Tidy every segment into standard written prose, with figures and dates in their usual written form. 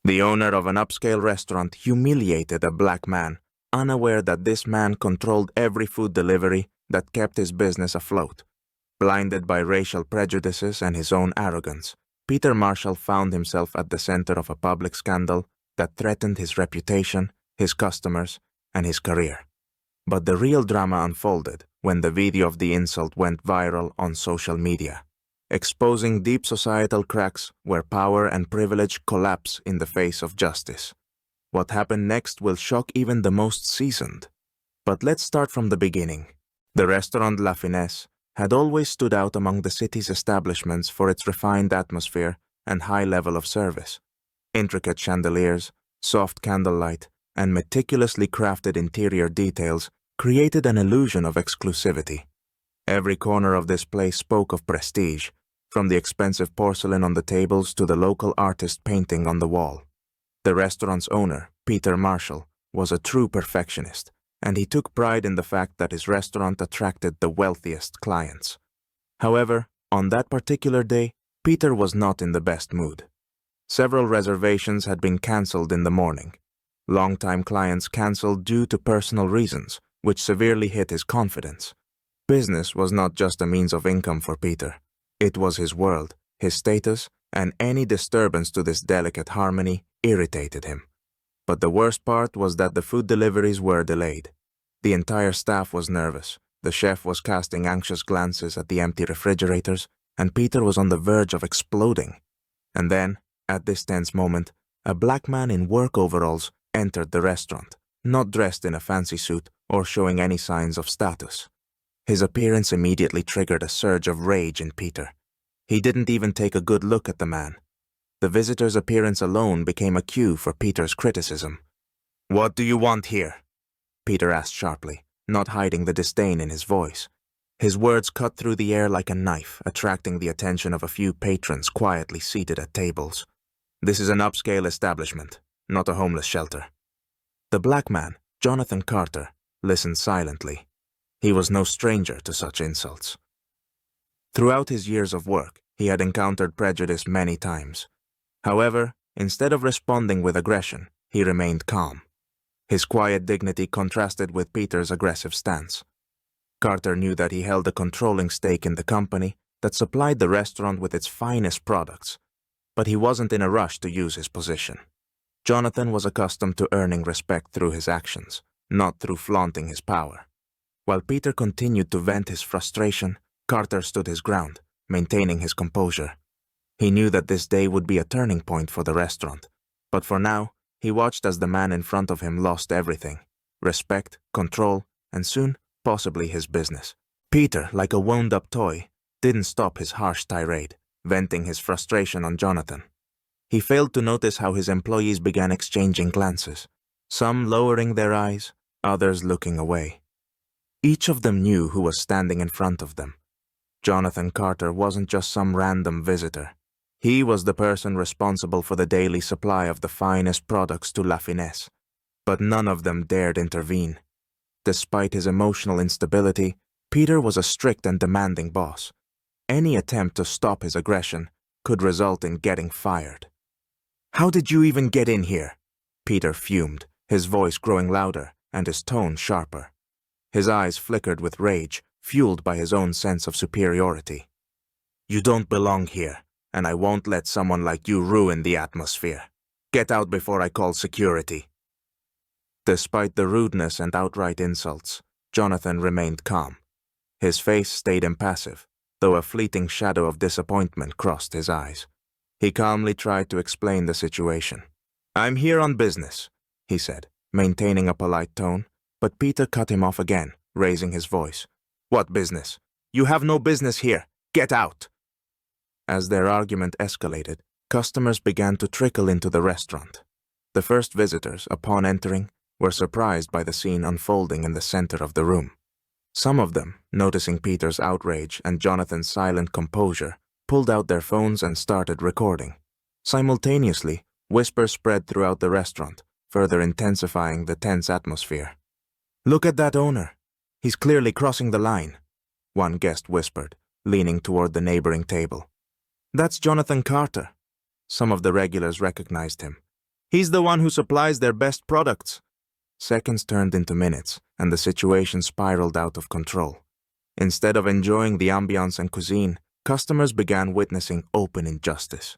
The owner of an upscale restaurant humiliated a black man, unaware that this man controlled every food delivery that kept his business afloat. Blinded by racial prejudices and his own arrogance, Peter Marshall found himself at the center of a public scandal that threatened his reputation, his customers, and his career. But the real drama unfolded when the video of the insult went viral on social media, exposing deep societal cracks where power and privilege collapse in the face of justice. What happened next will shock even the most seasoned. But let's start from the beginning. The restaurant La Finesse had always stood out among the city's establishments for its refined atmosphere and high level of service. Intricate chandeliers, soft candlelight, and meticulously crafted interior details created an illusion of exclusivity. Every corner of this place spoke of prestige, from the expensive porcelain on the tables to the local artist painting on the wall. The restaurant's owner, Peter Marshall, was a true perfectionist, and he took pride in the fact that his restaurant attracted the wealthiest clients. However, on that particular day, Peter was not in the best mood. Several reservations had been cancelled in the morning. Long-time clients cancelled due to personal reasons, which severely hit his confidence. Business was not just a means of income for Peter. It was his world, his status, and any disturbance to this delicate harmony irritated him. But the worst part was that the food deliveries were delayed. The entire staff was nervous. The chef was casting anxious glances at the empty refrigerators, and Peter was on the verge of exploding. And then, at this tense moment, a black man in work overalls entered the restaurant, not dressed in a fancy suit or showing any signs of status. His appearance immediately triggered a surge of rage in Peter. He didn't even take a good look at the man. The visitor's appearance alone became a cue for Peter's criticism. "What do you want here?" Peter asked sharply, not hiding the disdain in his voice. His words cut through the air like a knife, attracting the attention of a few patrons quietly seated at tables. "This is an upscale establishment, not a homeless shelter." The black man, Jonathan Carter, listened silently. He was no stranger to such insults. Throughout his years of work, he had encountered prejudice many times. However, instead of responding with aggression, he remained calm. His quiet dignity contrasted with Peter's aggressive stance. Carter knew that he held a controlling stake in the company that supplied the restaurant with its finest products, but he wasn't in a rush to use his position. Jonathan was accustomed to earning respect through his actions, not through flaunting his power. While Peter continued to vent his frustration, Carter stood his ground, maintaining his composure. He knew that this day would be a turning point for the restaurant, but for now, he watched as the man in front of him lost everything: respect, control, and soon, possibly his business. Peter, like a wound-up toy, didn't stop his harsh tirade, venting his frustration on Jonathan. He failed to notice how his employees began exchanging glances, some lowering their eyes, others looking away. Each of them knew who was standing in front of them. Jonathan Carter wasn't just some random visitor. He was the person responsible for the daily supply of the finest products to La Finesse, but none of them dared intervene. Despite his emotional instability, Peter was a strict and demanding boss. Any attempt to stop his aggression could result in getting fired. "How did you even get in here?" Peter fumed, his voice growing louder and his tone sharper. His eyes flickered with rage, fueled by his own sense of superiority. "You don't belong here, and I won't let someone like you ruin the atmosphere. Get out before I call security." Despite the rudeness and outright insults, Jonathan remained calm. His face stayed impassive, though a fleeting shadow of disappointment crossed his eyes. He calmly tried to explain the situation. "I'm here on business," he said, maintaining a polite tone, but Peter cut him off again, raising his voice. "What business? You have no business here. Get out!" As their argument escalated, customers began to trickle into the restaurant. The first visitors, upon entering, were surprised by the scene unfolding in the center of the room. Some of them, noticing Peter's outrage and Jonathan's silent composure, pulled out their phones and started recording. Simultaneously, whispers spread throughout the restaurant, further intensifying the tense atmosphere. "Look at that owner. He's clearly crossing the line," one guest whispered, leaning toward the neighboring table. "That's Jonathan Carter." Some of the regulars recognized him. He's the one who supplies their best products. Seconds turned into minutes, and the situation spiraled out of control. Instead of enjoying the ambiance and cuisine, customers began witnessing open injustice.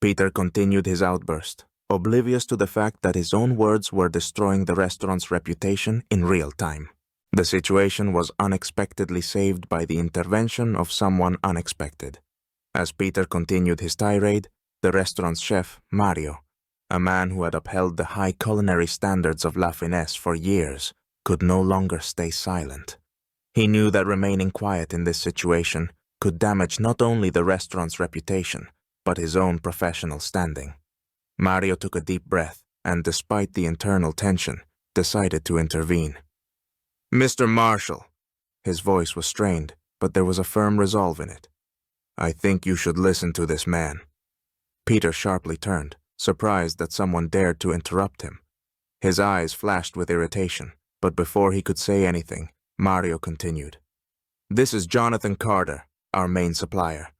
Peter continued his outburst, oblivious to the fact that his own words were destroying the restaurant's reputation in real time. The situation was unexpectedly saved by the intervention of someone unexpected. As Peter continued his tirade, the restaurant's chef, Mario, a man who had upheld the high culinary standards of La Finesse for years, could no longer stay silent. He knew that remaining quiet in this situation could damage not only the restaurant's reputation, but his own professional standing. Mario took a deep breath and, despite the internal tension, decided to intervene. "Mr. Marshall," his voice was strained, but there was a firm resolve in it. "I think you should listen to this man." Peter sharply turned, surprised that someone dared to interrupt him. His eyes flashed with irritation, but before he could say anything, Mario continued. "This is Jonathan Carter, our main supplier.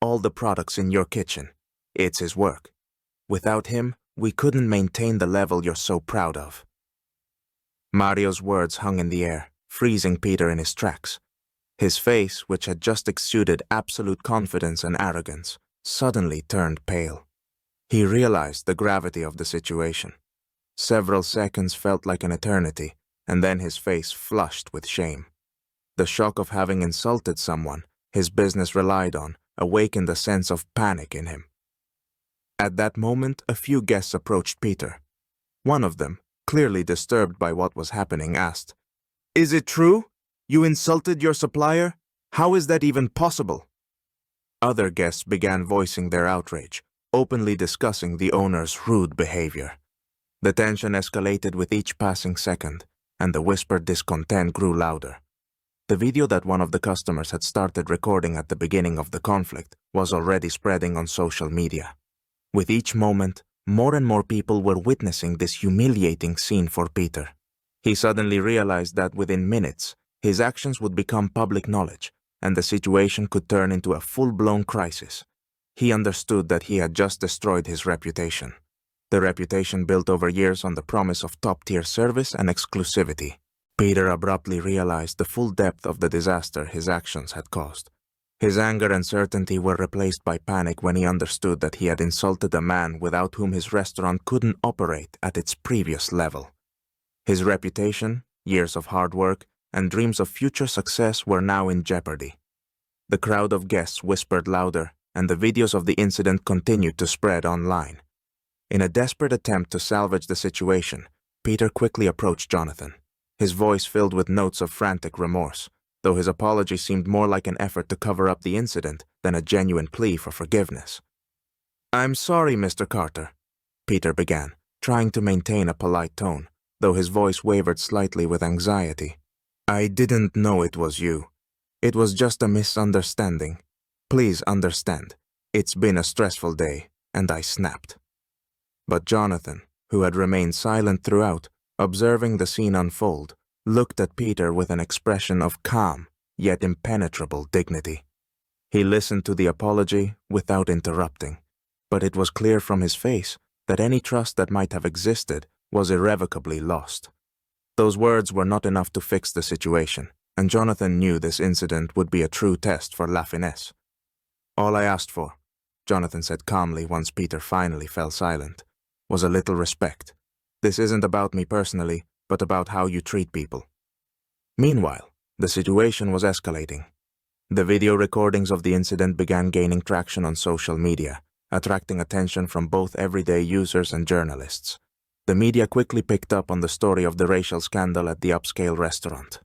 All the products in your kitchen. It's his work. Without him, we couldn't maintain the level you're so proud of." Mario's words hung in the air, freezing Peter in his tracks. His face, which had just exuded absolute confidence and arrogance, suddenly turned pale. He realized the gravity of the situation. Several seconds felt like an eternity, and then his face flushed with shame. The shock of having insulted someone his business relied on awakened a sense of panic in him. At that moment, a few guests approached Peter. One of them, clearly disturbed by what was happening, asked, "Is it true? You insulted your supplier? How is that even possible?" Other guests began voicing their outrage, openly discussing the owner's rude behavior. The tension escalated with each passing second, and the whispered discontent grew louder. The video that one of the customers had started recording at the beginning of the conflict was already spreading on social media. With each moment, more and more people were witnessing this humiliating scene for Peter. He suddenly realized that within minutes, his actions would become public knowledge, and the situation could turn into a full-blown crisis. He understood that he had just destroyed his reputation. The reputation built over years on the promise of top-tier service and exclusivity. Peter abruptly realized the full depth of the disaster his actions had caused. His anger and certainty were replaced by panic when he understood that he had insulted a man without whom his restaurant couldn't operate at its previous level. His reputation, years of hard work, and dreams of future success were now in jeopardy. The crowd of guests whispered louder, and the videos of the incident continued to spread online. In a desperate attempt to salvage the situation, Peter quickly approached Jonathan, his voice filled with notes of frantic remorse, though his apology seemed more like an effort to cover up the incident than a genuine plea for forgiveness. "I'm sorry, Mr. Carter," Peter began, trying to maintain a polite tone, though his voice wavered slightly with anxiety. "I didn't know it was you. It was just a misunderstanding. Please understand. It's been a stressful day, and I snapped." But Jonathan, who had remained silent throughout, observing the scene unfold, looked at Peter with an expression of calm, yet impenetrable dignity. He listened to the apology without interrupting, but it was clear from his face that any trust that might have existed was irrevocably lost. Those words were not enough to fix the situation, and Jonathan knew this incident would be a true test for La Finesse. "All I asked for," Jonathan said calmly once Peter finally fell silent, "was a little respect. This isn't about me personally, but about how you treat people." Meanwhile, the situation was escalating. The video recordings of the incident began gaining traction on social media, attracting attention from both everyday users and journalists. The media quickly picked up on the story of the racial scandal at the upscale restaurant.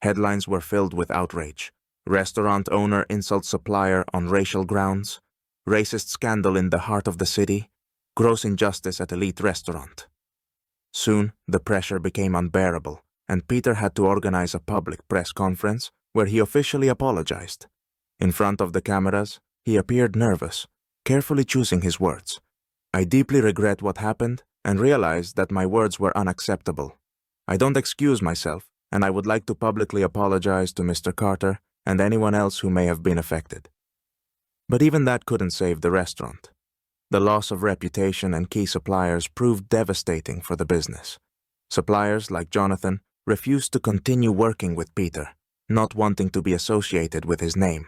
Headlines were filled with outrage. Restaurant owner insults supplier on racial grounds. Racist scandal in the heart of the city. Gross injustice at elite restaurant. Soon, the pressure became unbearable, and Peter had to organize a public press conference where he officially apologized. In front of the cameras, he appeared nervous, carefully choosing his words. "I deeply regret what happened and realize that my words were unacceptable. I don't excuse myself, and I would like to publicly apologize to Mr. Carter and anyone else who may have been affected." But even that couldn't save the restaurant. The loss of reputation and key suppliers proved devastating for the business. Suppliers like Jonathan refused to continue working with Peter, not wanting to be associated with his name.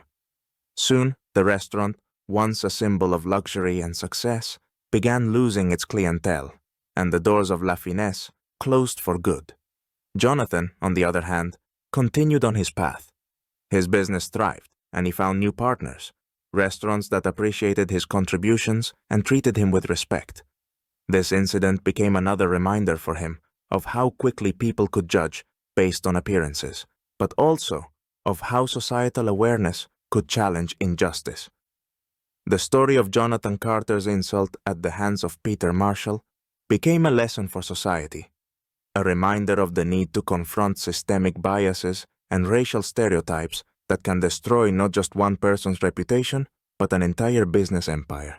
Soon, the restaurant, once a symbol of luxury and success, began losing its clientele, and the doors of La Finesse closed for good. Jonathan, on the other hand, continued on his path. His business thrived, and he found new partners, restaurants that appreciated his contributions and treated him with respect. This incident became another reminder for him of how quickly people could judge based on appearances, but also of how societal awareness could challenge injustice. The story of Jonathan Carter's insult at the hands of Peter Marshall became a lesson for society, a reminder of the need to confront systemic biases and racial stereotypes that can destroy not just one person's reputation, but an entire business empire.